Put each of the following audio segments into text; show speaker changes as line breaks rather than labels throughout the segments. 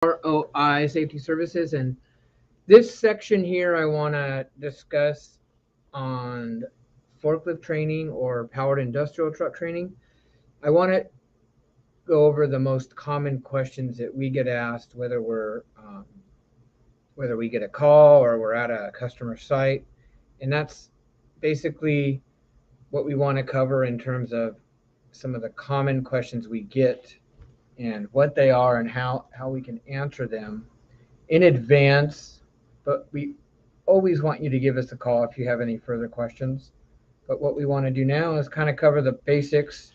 ROI Safety Services, and this section here I want to discuss on forklift training or powered industrial truck training. I want to go over the most common questions that we get asked, whether we get a call or we're at a customer site, and that's basically what we want to cover in terms of some of the common questions we get and what they are and how we can answer them in advance, but we always want you to give us a call if you have any further questions. But what we want to do now is kind of cover the basics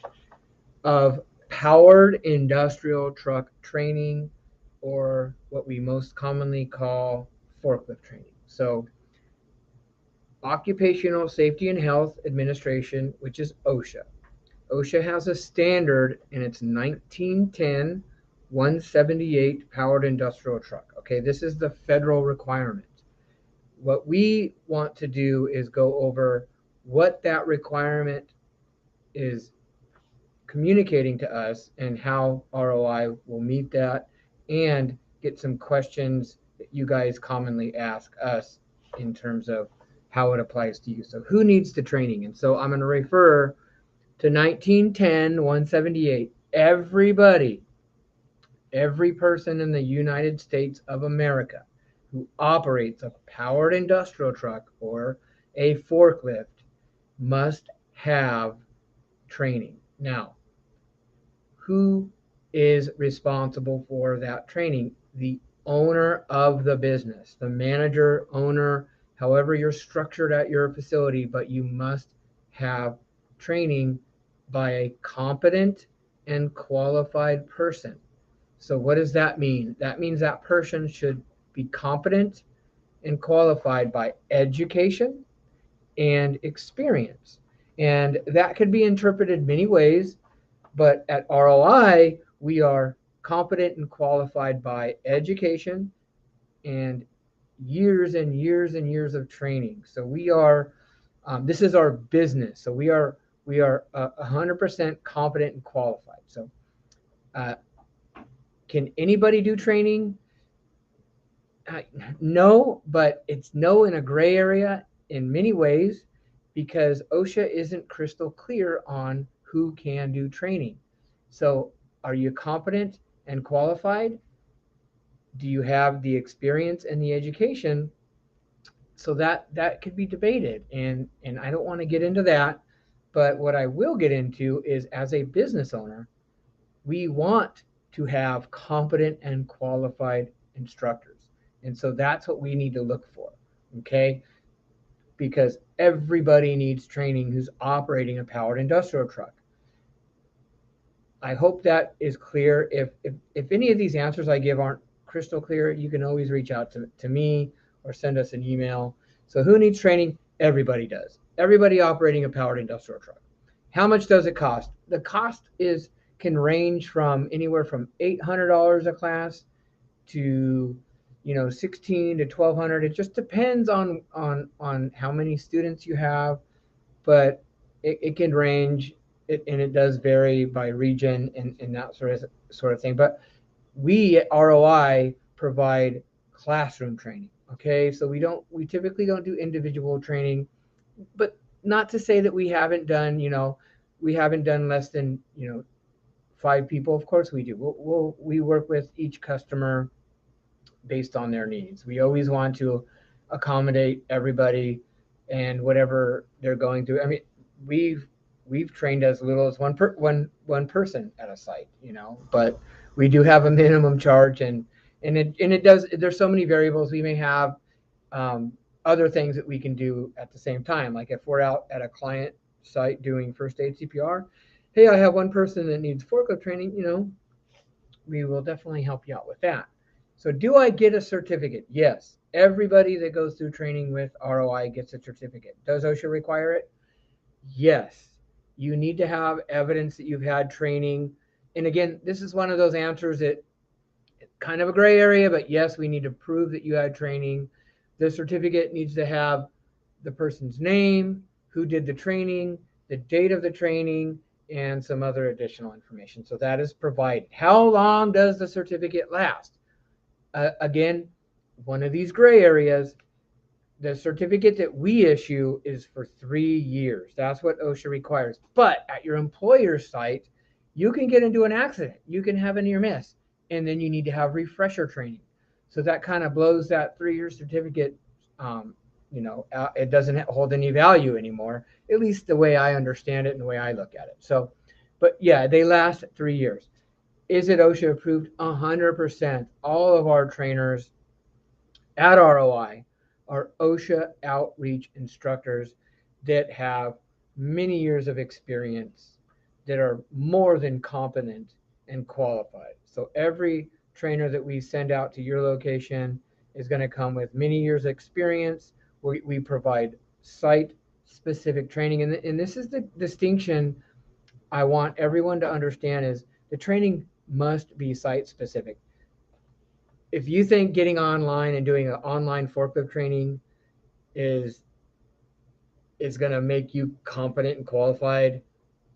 of powered industrial truck training, or what we most commonly call forklift training. So, Occupational Safety and Health Administration, which is OSHA. OSHA has a standard, and it's 1910 178 powered industrial truck. Okay, this is the federal requirement. What we want to do is go over what that requirement is communicating to us and how ROI will meet that, and get some questions that you guys commonly ask us in terms of how it applies to you. So who needs the training? And so I'm going to refer to 1910 178. Every person in the United States of America who operates a powered industrial truck or a forklift must have training. Now, who is responsible for that training? The owner of the business, the manager, owner, however you're structured at your facility, but you must have training by a competent and qualified person. So what does that mean? That means that person should be competent and qualified by education and experience. And that could be interpreted many ways, but at ROI, we are competent and qualified by education and years and years and years of training. So we are, this is our business. So we are 100% competent and qualified. So can anybody do training? No, but it's no in a gray area in many ways, because OSHA isn't crystal clear on who can do training. So are you competent and qualified? Do you have the experience and the education? So that could be debated, and I don't want to get into that. But what I will get into is, as a business owner, we want to have competent and qualified instructors. And so that's what we need to look for, okay? Because everybody needs training who's operating a powered industrial truck. I hope that is clear. If any of these answers I give aren't crystal clear, you can always reach out to me or send us an email. So who needs training? Everybody does. Everybody operating a powered industrial truck. How much does it cost? The cost can range from anywhere from $800 a class to $1,600 to $1,200. It just depends on how many students you have, but it can range, and it does vary by region and that sort of thing. But we at ROI provide classroom training. Okay, so we typically don't do individual training, but not to say that we haven't done less than 5 people. Of course we do. We work with each customer based on their needs. We always want to accommodate everybody and whatever they're going through. I mean, we've trained as little as one person at a site, but we do have a minimum charge, and it does. There's so many variables. We may have other things that we can do at the same time. Like if we're out at a client site doing first aid CPR, hey, I have one person that needs forklift training, we will definitely help you out with that. So do I get a certificate? Yes. Everybody that goes through training with ROI gets a certificate. Does OSHA require it? Yes. You need to have evidence that you've had training. And again, this is one of those answers that kind of a gray area, but yes, we need to prove that you had training. The certificate needs to have the person's name, who did the training, the date of the training, and some other additional information. So that is provided. How long does the certificate last? Again, one of these gray areas, the certificate that we issue is for 3 years. That's what OSHA requires. But at your employer's site, you can get into an accident. You can have a near miss, and then you need to have refresher training. So that kind of blows that 3-year certificate. It doesn't hold any value anymore, at least the way I understand it and the way I look at it. So, but yeah, they last 3 years. Is it OSHA approved? 100%. All of our trainers at ROI are OSHA outreach instructors that have many years of experience, that are more than competent and qualified. So every trainer that we send out to your location is going to come with many years of experience. We provide site-specific training. And this is the distinction I want everyone to understand, is the training must be site-specific. If you think getting online and doing an online forklift training is going to make you competent and qualified,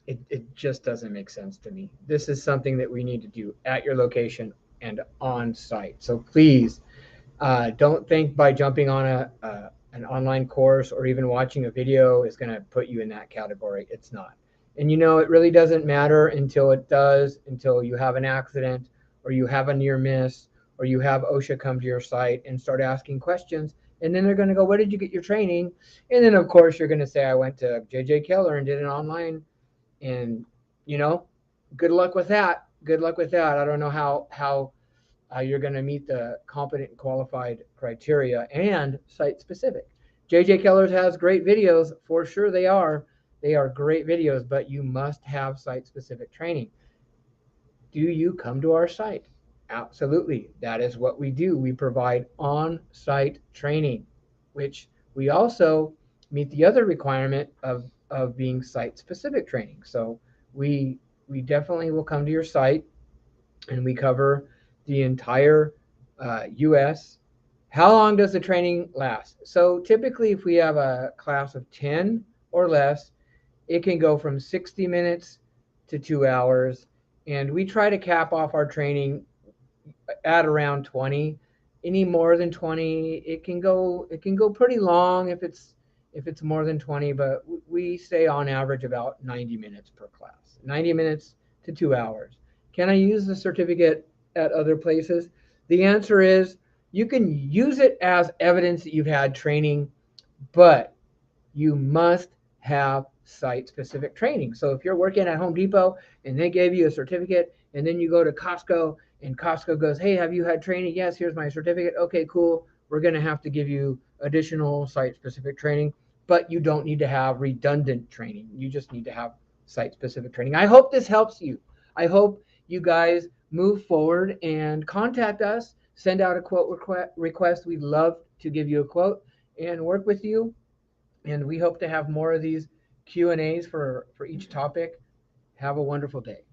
it just doesn't make sense to me. This is something that we need to do at your location and on site. So please don't think by jumping on an online course or even watching a video is going to put you in that category. It's not. And it really doesn't matter until it does, until you have an accident or you have a near miss or you have OSHA come to your site and start asking questions. And then they're going to go, where did you get your training? And then, of course, you're going to say, I went to J.J. Keller and did it online. And, good luck with that. Good luck with that. I don't know how you're going to meet the competent and qualified criteria and site-specific. J.J. Keller's has great videos. For sure they are. They are great videos, but you must have site-specific training. Do you come to our site? Absolutely. That is what we do. We provide on-site training, which we also meet the other requirement of being site-specific training. So we definitely will come to your site, and we cover the entire U.S. How long does the training last? So typically, if we have a class of 10 or less, it can go from 60 minutes to 2 hours. And we try to cap off our training at around 20. Any more than 20, it can go pretty long if it's more than 20, but we stay on average about 90 minutes per class. 90 minutes to 2 hours. Can I use the certificate at other places? The answer is you can use it as evidence that you've had training, but you must have site-specific training. So if you're working at Home Depot and they gave you a certificate, and then you go to Costco and Costco goes, hey, have you had training? Yes, here's my certificate. Okay, cool. We're going to have to give you additional site-specific training, but you don't need to have redundant training. You just need to have site-specific training. I hope this helps you. I hope you guys move forward and contact us. Send out a quote request. We'd love to give you a quote and work with you. And we hope to have more of these Q&As for each topic. Have a wonderful day.